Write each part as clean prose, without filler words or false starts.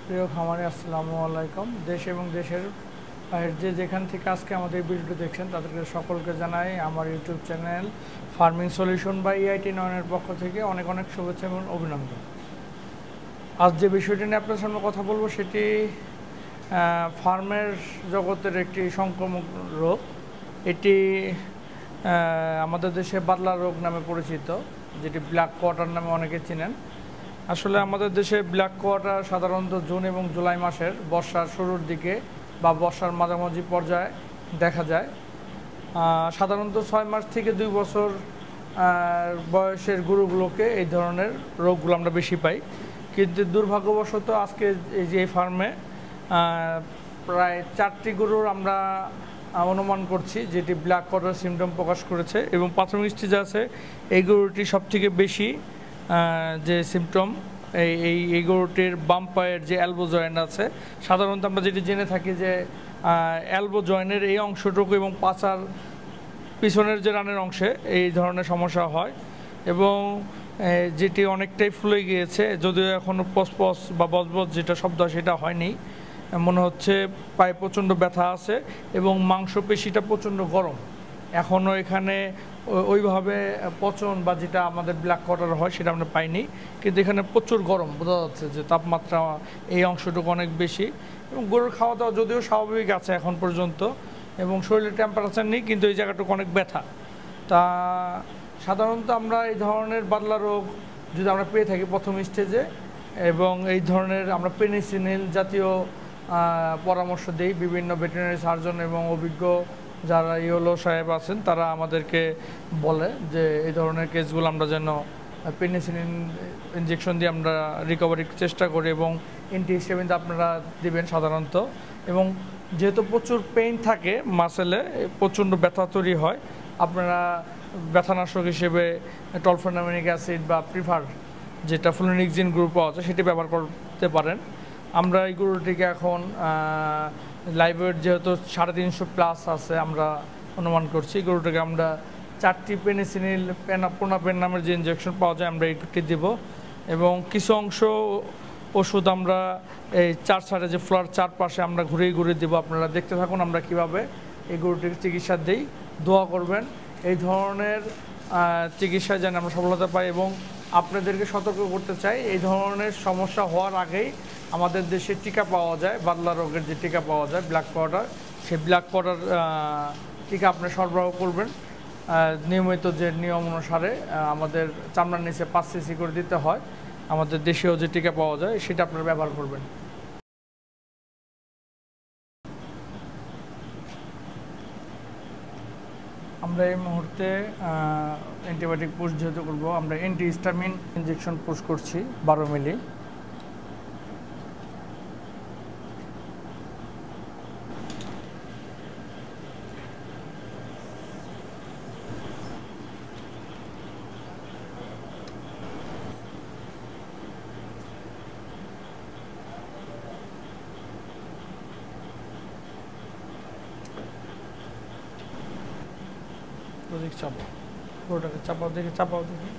প্রিয় খামারি আসসালামু আলাইকুম। দেশ এবং দেশের বাইরে যে যেখান থেকে আজকে আমাদের ভিডিওটি দেখছেন তাদেরকে সকলকে জানাই আমার ইউটিউব চ্যানেল ফার্মিং সলিউশন বা EIT নয়নের পক্ষ থেকে অনেক অনেক শুভেচ্ছা এবং অভিনন্দন। আজ যে বিষয়টি নিয়ে আপনার সামনে কথা বলবো সেটি ফার্মের জগতের একটি সংক্রামক রোগ। এটি আমাদের দেশে বাদলা রোগ নামে পরিচিত, যেটি ব্ল্যাক কোয়াটার নামে অনেকে চিনেন। আসলে আমাদের দেশে ব্ল্যাক কোয়াটার সাধারণত জুন এবং জুলাই মাসের বর্ষার শুরুর দিকে বা বর্ষার মাঝামাঝি পর্যায়ে দেখা যায়। সাধারণত 6 মাস থেকে 2 বছর বয়সের গরুগুলোকে এই ধরনের রোগগুলো আমরা বেশি পাই। কিন্তু দুর্ভাগ্যবশত আজকে এই যে ফার্মে প্রায় 4টি গরুর আমরা অনুমান করছি যেটি ব্ল্যাক কোয়াটার সিমটম প্রকাশ করেছে, এবং প্রাথমিক স্টেজে আছে এই গরুটি সবথেকে বেশি যে সিমটম। এই গরুটির বাম পায়ের যে এলবো জয়েন্ট আছে, সাধারণত আমরা যেটি জেনে থাকি যে এলবো জয়েন্টের এই অংশটুকু এবং পাছার পিছনের যে রানের অংশে এই ধরনের সমস্যা হয়, এবং যেটি অনেকটাই ফুলে গিয়েছে, যদিও এখনও পসপস বা বজবজ যেটা শব্দ সেটা হয়নি। মনে হচ্ছে পায়ে প্রচণ্ড ব্যথা আছে এবং মাংসপেশিটা প্রচণ্ড গরম। এখনও এখানে ওইভাবে পচন বা যেটা আমাদের ব্ল্যাক কোয়াটার হয় সেটা আমরা পাইনি, কিন্তু এখানে প্রচুর গরম বোঝা যাচ্ছে যে তাপমাত্রা এই অংশটুকু অনেক বেশি। এবং গরুর খাওয়া দাওয়া যদিও স্বাভাবিক আছে এখন পর্যন্ত, এবং শরীরে টেম্পারেচার নেই, কিন্তু এই জায়গাটুকু অনেক ব্যথা। তা সাধারণত আমরা এই ধরনের বাদলা রোগ যদি আমরা পেয়ে থাকি প্রথম স্টেজে, এবং এই ধরনের আমরা পেনিসিলিন জাতীয় পরামর্শ দিই বিভিন্ন ভেটেরিনারি সার্জন এবং অভিজ্ঞ যারা ইওলো সাহেব আছেন তারা আমাদেরকে বলে যে এই ধরনের কেসগুলো আমরা যেন পেনিসিলিন ইঞ্জেকশন দিয়ে আমরা রিকভারির চেষ্টা করি, এবং অ্যান্টিহিস্টামিন আপনারা দিবেন সাধারণত। এবং যেহেতু প্রচুর পেইন থাকে মাসেলে, প্রচণ্ড ব্যথা তৈরি হয়, আপনারা ব্যথানাশক হিসেবে টলফেনামিক অ্যাসিড বা প্রিফার যেটা ফ্লুনিক্সিন গ্রুপ পাওয়া যায় সেটি ব্যবহার করতে পারেন। আমরা এই গরুটিকে এখন লাইভ ওয়েট যেহেতু 350+ আছে, আমরা অনুমান করছি গরুটাকে আমরা 4টি পেনিসিলিন পোনাপেন নামের যে ইঞ্জেকশন পাওয়া যায় আমরা এইটি দেব, এবং কিছু অংশ ওষুধ আমরা এই 4 সাইডে যে ফ্লোর চারপাশে আমরা ঘুরিয়ে দেবো। আপনারা দেখতে থাকুন আমরা কিভাবে এই গরুটির চিকিৎসা দিই। দোয়া করবেন এই ধরনের চিকিৎসায় যেন আমরা সফলতা পাই, এবং আপনাদেরকে সতর্ক করতে চাই এই ধরনের সমস্যা হওয়ার আগেই আমাদের দেশে টিকা পাওয়া যায়, বাদলা রোগের যে টিকা পাওয়া যায় ব্ল্যাক কোয়াটার, সেই ব্ল্যাক কোয়াটার টিকা আপনি সরবরাহ করবেন নিয়মিত যে নিয়ম অনুসারে। আমাদের চামড়ার নিচে 5 cc করে দিতে হয়, আমাদের দেশেও যে টিকা পাওয়া যায় সেটা আপনারা ব্যবহার করবেন। আমরা এই মুহূর্তে অ্যান্টিবায়োটিক পুশ যেহেতু করবো, আমরা অ্যান্টিহিস্টামিন ইঞ্জেকশন পুশ করছি 12 মিলি। চাপাও পুরোটাকে চাপাও দেখি।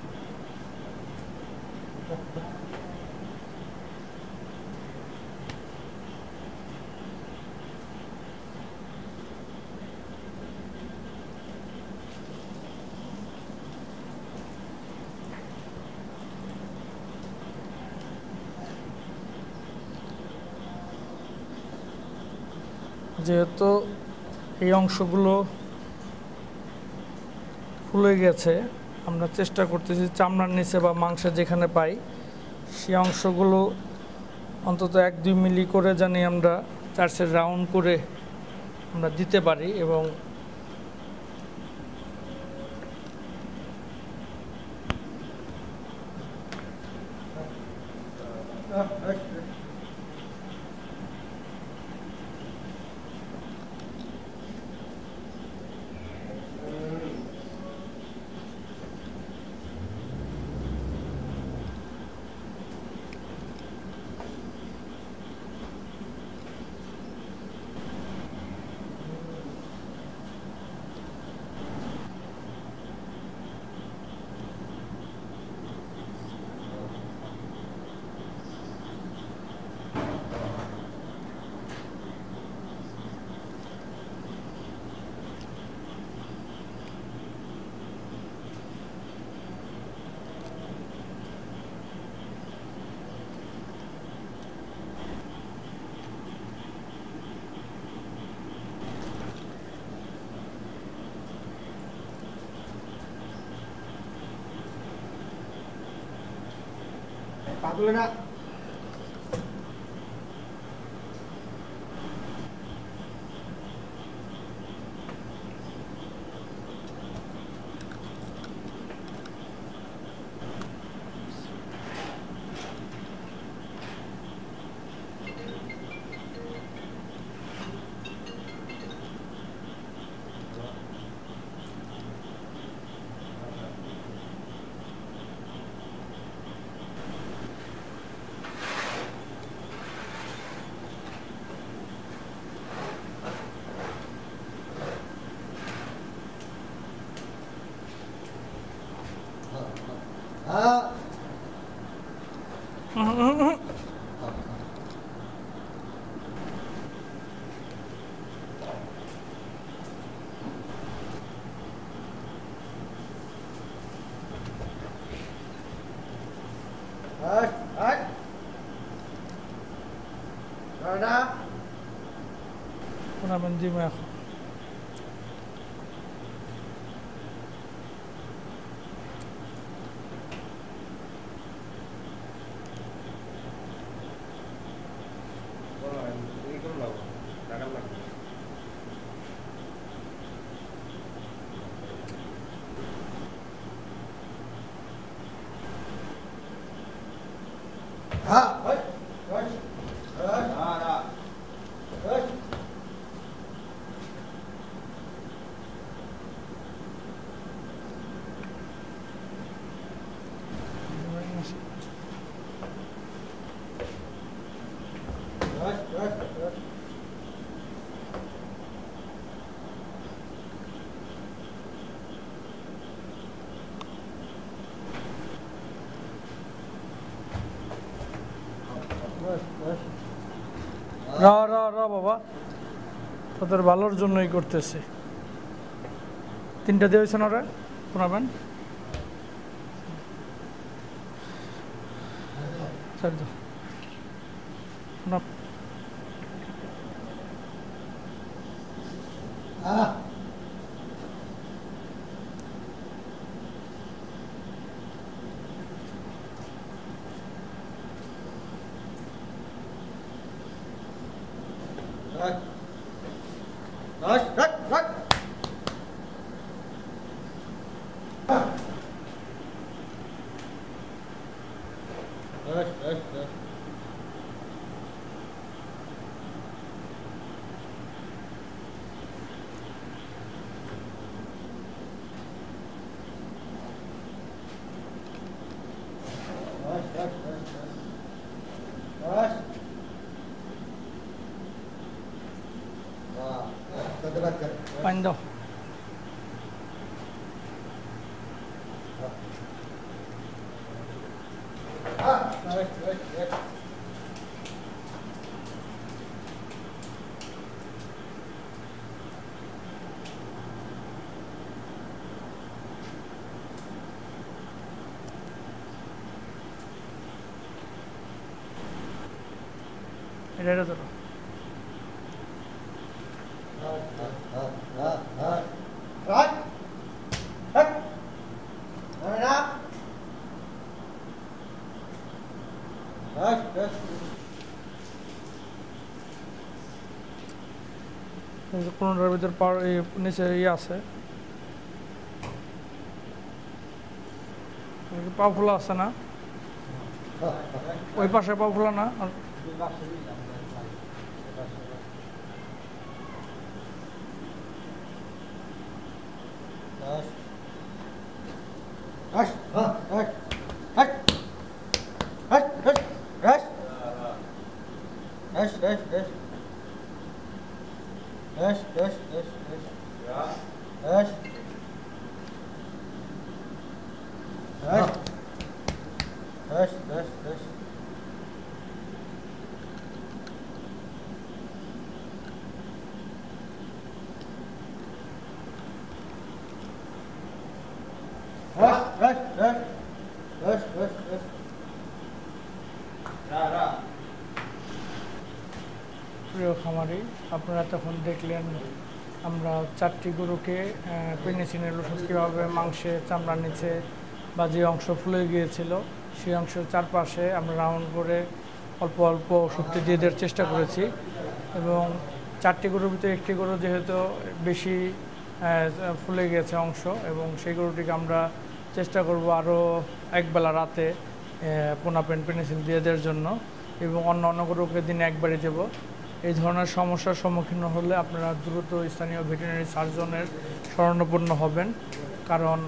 যেহেতু এই অংশগুলো ফুলে গেছে, আমরা চেষ্টা করতেছি চামড়ার নিচে বা মাংসে যেখানে পাই সেই অংশগুলো অন্তত 1-2 মিলি করে জানি আমরা 4 সাইড রাউন্ড করে আমরা দিতে পারি। এবং তুলে না শোনাবেন জি মা এখন বাবা তোদের ভালোর জন্যই করতেছে তিনটা দিয়ে হয়েছে না ওরা শোনাবেন পানি দাও এটা ধরো কোনটার ভিতর নিচে ইয়ে আছে পা ফোলা আছে না ওই পাশে পা ফোলা না প্রিয় খামারি আপনারা তখন দেখলেন আমরা 4টি গরুকে পেনিসিলিনের ওষুধ কীভাবে মাংসে চামড়ার নিচে বা যে অংশ ফুলে গিয়েছিল সেই অংশের চারপাশে আমরা রাউন্ড করে অল্প অল্প শক্তি দিয়ে দেওয়ার চেষ্টা করেছি। এবং 4টি গরুর ভিতরে একটি গরু যেহেতু বেশি ফুলে গেছে অংশ, এবং সেই গরুটিকে আমরা চেষ্টা করব আরও একবেলা রাতে পোনাপেন পেনিসিন দিয়ে দেওয়ার জন্য, এবং অন্য গরুকে দিনে একবারই দেব। এই ধরনের সমস্যার সম্মুখীন হলে আপনারা দ্রুত স্থানীয় ভেটেরিনারি সার্জনের শরণাপন্ন হবেন, কারণ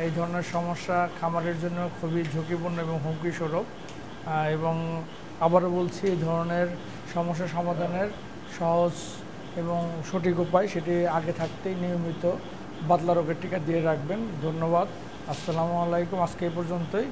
এই ধরনের সমস্যা খামারের জন্য খুবই ঝুঁকিপূর্ণ এবং হুমকি স্বরূপ। এবং আবারও বলছি, এই ধরনের সমস্যা সমাধানের সহজ এবং সঠিক উপায় সেটি আগে থাকতেই নিয়মিত বাতলা রোগের টিকা দিয়ে রাখবেন। ধন্যবাদ। আসসালামু আলাইকুম। আজকে এই পর্যন্তই।